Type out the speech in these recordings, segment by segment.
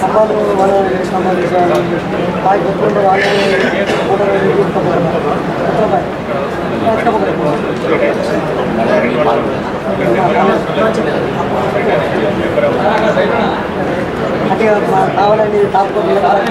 సంబాలు వాళ్ళ సంబంధించిన బాయ్ పెట్టుకుంటే వాళ్ళని అంటే కావాలని తాపుకోవడం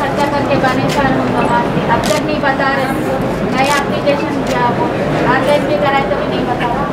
खर्चा करके बने साल अब तक नहीं बता रहे। नए एप्लीकेशन किया वो ऑनलाइन भी कराए तो भी नहीं बता रहा।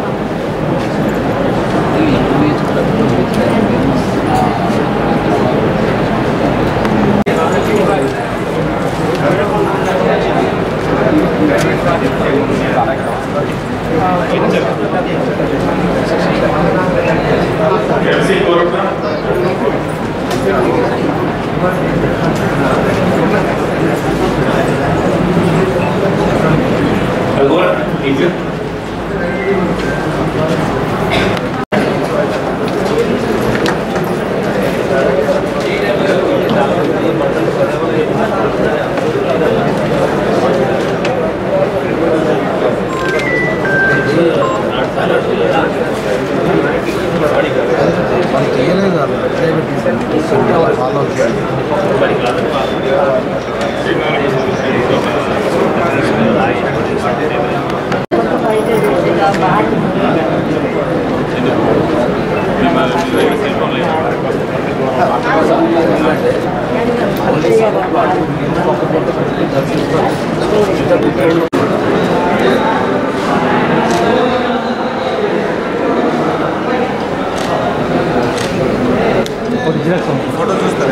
फोटो चूसा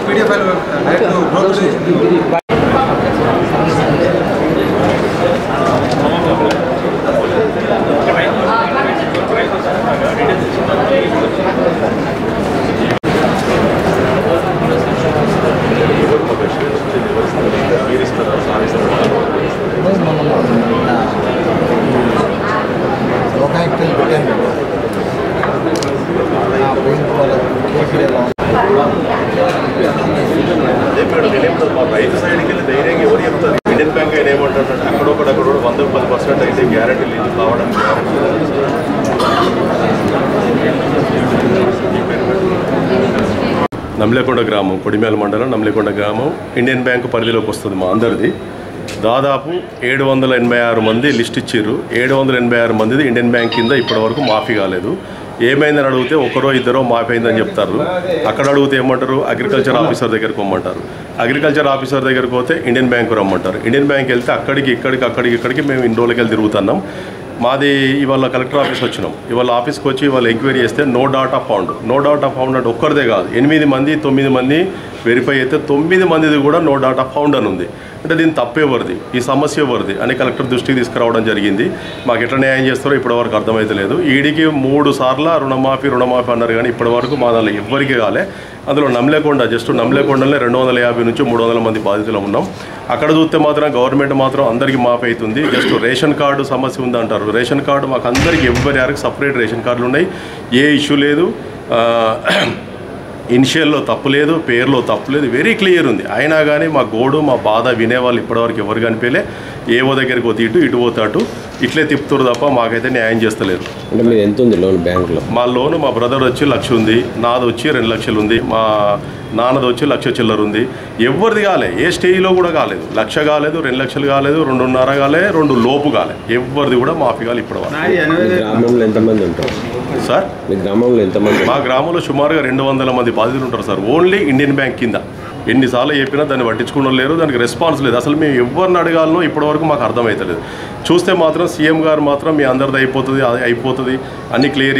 पीडीएफ రైతు సైడ్కి వెళ్ళి ధైర్యంగా ఎవరు చెప్తారు? ఇండియన్ బ్యాంక్ అయినా ఏమంటారు, అక్కడొకడు 100-10% అయితే గ్యారెంటీ లేదు కావడానికి. నమ్లేకొండ గ్రామం, కొడిమేల మండలం నమ్లేకొండ గ్రామం ఇండియన్ బ్యాంకు పరిధిలోకి వస్తుంది మా అందరిది. దాదాపు 786 మంది లిస్ట్ ఇచ్చారు. 786 మందిది ఇండియన్ బ్యాంక్ కింద ఇప్పటివరకు మాఫీ కాలేదు. ఏమైందని అడిగితే ఒకరో ఇద్దరో మాఫీ అయిందని చెప్తారు. అక్కడ అడిగితే ఏమంటారు, అగ్రికల్చర్ ఆఫీసర్ దగ్గరికి పోమంటారు. అగ్రికల్చర్ ఆఫీసర్ దగ్గరికి పోతే ఇండియన్ బ్యాంకు రమ్మంటారు. ఇండియన్ బ్యాంక్ వెళ్తే ఇక్కడికి మేము ఇన్ని రోజులకి వెళ్ళి తిరుగుతున్నాం. మాది ఇవాళ కలెక్టర్ ఆఫీస్ వచ్చినాం. ఇవాళ ఆఫీస్కి వచ్చి ఇవాళ ఎంక్వైరీ చేస్తే నో డాటా ఫౌండ్ అంటే ఒక్కరిదే కాదు, 8 మంది 9 మంది వెరిఫై అయితే 9 మందిది కూడా నో డాటా ఫౌండ్ అని ఉంది. అంటే దీని తప్పేవరిది, ఈ సమస్య ఎవరిది అని కలెక్టర్ దృష్టికి తీసుకురావడం జరిగింది. మాకు ఎట్లా న్యాయం చేస్తారో ఇప్పటివరకు అర్థమైతలేదు. ఈడికి 3 సార్లు రుణమాఫీ అన్నారు, కానీ ఇప్పటివరకు మా దానిలో ఎవ్వరికి కాలే. అందులో నమ్లేకొండలనే 250 నుంచి 300 మంది బాధితులు ఉన్నాం. అక్కడ చూస్తే మాత్రం గవర్నమెంట్ మాత్రం అందరికీ మాఫీ అవుతుంది. జస్ట్ రేషన్ కార్డు సమస్య ఉందంటారు. రేషన్ కార్డు మాకు అందరికీ ఎవరికి సపరేట్ రేషన్ కార్డులు ఉన్నాయి. ఏ ఇష్యూ లేదు. ఇనిషియల్లో తప్పు లేదు, పేరులో తప్పు లేదు, వెరీ క్లియర్ ఉంది. అయినా కానీ మా గోడు మా బాధ వినేవాళ్ళు ఇప్పటివరకు ఎవరు కనిపించలే. ఏవో దగ్గరికి పోతే ఇటు పోతే అటు ఇట్లే తిప్పుతారు తప్ప మాకైతే న్యాయం చేస్తలేరు. అంటే మీరు ఎంత ఉంది లోన్ బ్యాంకులో? మా లోను మా బ్రదర్ వచ్చి 1,00,000 ఉంది, నాది వచ్చి 2 లక్షలు ఉంది, మా నాన్నది వచ్చి 1,00,000 చిల్లర ఉంది. ఎవరిది కాలే, ఏ స్టేజ్లో కూడా కాలేదు. 1,00,000 కాలేదు, 2 లక్షలు కాలేదు, 2.5 కాలే, 2 లోపు కాలే. ఎవరిది కూడా మాఫీ కాలే ఇప్పటివరకు. గ్రామంలో ఎంతమంది ఉంటారు సార్? మీ గ్రామంలో ఎంతమంది? మా గ్రామంలో సుమారుగా 200 మంది బాధితులు ఉంటారు సార్, ఓన్లీ ఇండియన్ బ్యాంక్ కింద. ఎన్నిసార్లు చెప్పినా దాన్ని పట్టించుకోవడం లేరు, దానికి రెస్పాన్స్ లేదు. అసలు మేము ఎవరిని అడగాలనో ఇప్పటివరకు మాకు అర్థమవుతలేదు. చూస్తే మాత్రం సీఎం గారు మాత్రం మీ అందరిది అయిపోతుంది అన్నీ క్లియర్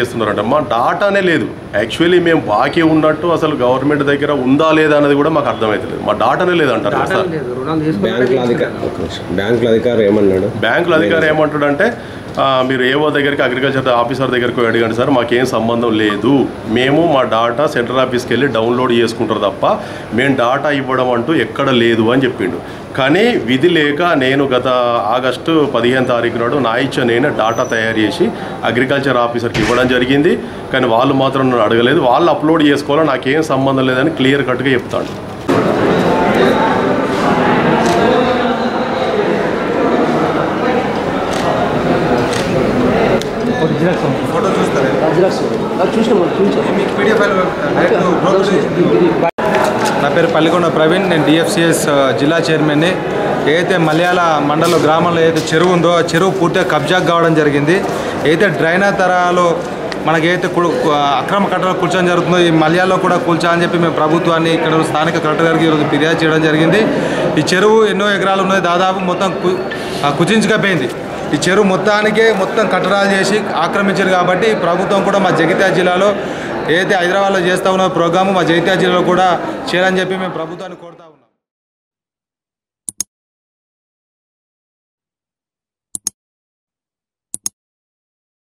చేస్తున్నారంట. మా డాటానే లేదు. యాక్చువల్లీ మేము బాకీ ఉన్నట్టు అసలు గవర్నమెంట్ దగ్గర ఉందా లేదా అనేది కూడా మాకు అర్థమవుతలేదు. మా డాటానే లేదంటారు సార్. బ్యాంకుల అధికారి ఏమంటాడంటే మీరు ఏవో దగ్గరికి అగ్రికల్చర్ ఆఫీసర్ దగ్గరికి అడగండి సార్, మాకేం సంబంధం లేదు. మేము మా డాటా సెంట్రల్ ఆఫీస్కి వెళ్ళి డౌన్లోడ్ చేసుకుంటారు తప్ప మేము డాటా ఇవ్వడం అంటూ ఎక్కడ లేదు అని చెప్పిండు. కానీ విధి లేక నేను గత ఆగస్టు 15 తారీఖు నాడు నా నేను డాటా తయారు చేసి అగ్రికల్చర్ ఆఫీసర్కి ఇవ్వడం జరిగింది. కానీ వాళ్ళు మాత్రం నన్ను అడగలేదు. వాళ్ళు అప్లోడ్ చేసుకోవాలో నాకేం సంబంధం లేదని క్లియర్ కట్గా చెప్తాడు. ఫోటో చూస్తారు, నా పేరు పల్లికొండ ప్రవీణ్, నేను డిఎఫ్సిఎస్ జిల్లా చైర్మన్ని. ఏదైతే మలయాళ మండల గ్రామంలో ఏదైతే చెరువు ఉందో ఆ చెరువు పూర్తిగా కబ్జాకు కావడం జరిగింది. ఏదైతే డ్రైనేజ్ తరాలో మనకైతే అక్రమ కట్టడాలు కూల్చడం జరుగుతుందో ఈ మలయాళలో కూడా కూల్చా అని చెప్పి మేము ప్రభుత్వాన్ని ఇక్కడ స్థానిక కలెక్టర్ గారికి ఈరోజు ఫిర్యాదు చేయడం జరిగింది. ఈ చెరువు ఎన్నో ఎకరాలు ఉన్నది, దాదాపు మొత్తం కుచించుకపోయింది. ఈ చెరువు మొత్తం కట్టడాలు చేసి ఆక్రమించారు. కాబట్టి ప్రభుత్వం కూడా మా జగిత్యాల జిల్లాలో ఏదైతే హైదరాబాద్లో చేస్తూ ఉన్న ప్రోగ్రాము మా జగిత్యాల జిల్లాలో కూడా చేయాలని చెప్పి మేము ప్రభుత్వాన్ని కోరుతా ఉన్నాం.